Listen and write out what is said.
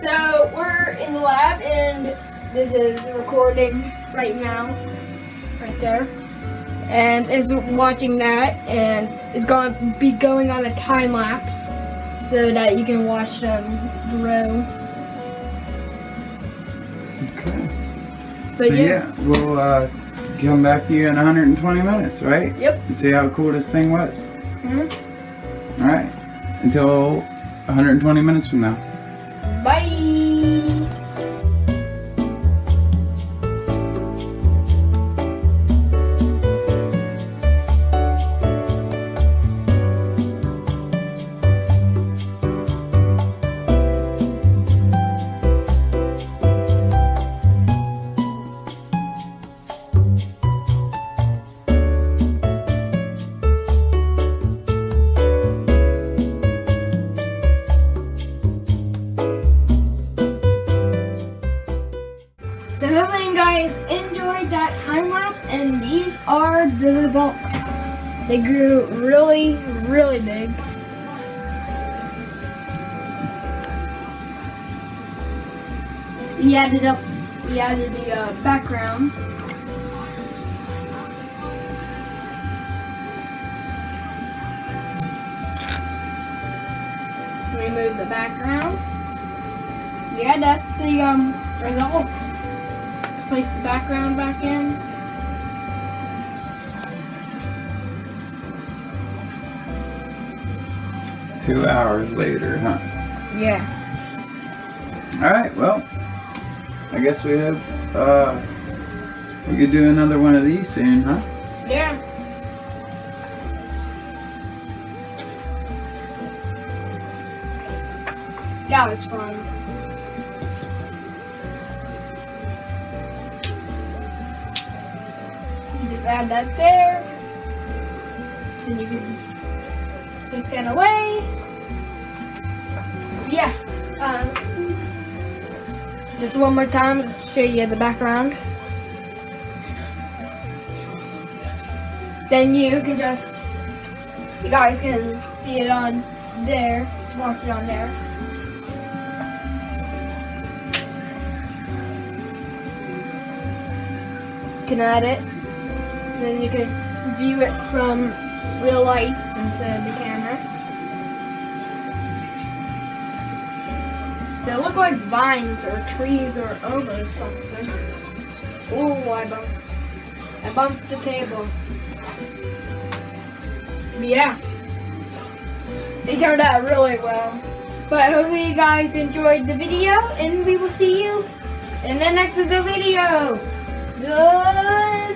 So we're in the lab and this is recording right now, right there. And it's watching that and it's going to be going on a time lapse so that you can watch them grow. Okay. But so yeah, we'll come back to you in 120 minutes, right? Yep. And see how cool this thing was. Mm-hmm. All right. Until 120 minutes from now. Bye. So hopefully you guys enjoyed that time lapse, and these are the results. They grew really, really big. We added the background. Remove the background. Yeah, that's the results. Place the background back in. Two hours later, huh? Yeah. Alright, well, I guess we have, we could do another one of these soon, huh? Yeah. That was fun. Just add that there. Then you can take that away. Yeah. Just one more time to show you the background. Then you guys can see it on there. Just watch it on there. You can add it. Then you can view it from real life instead of the camera. They look like vines or trees or almost something. Oh, I bumped the table. Yeah. They turned out really well. But hopefully you guys enjoyed the video, and we will see you in the next video. Goodbye.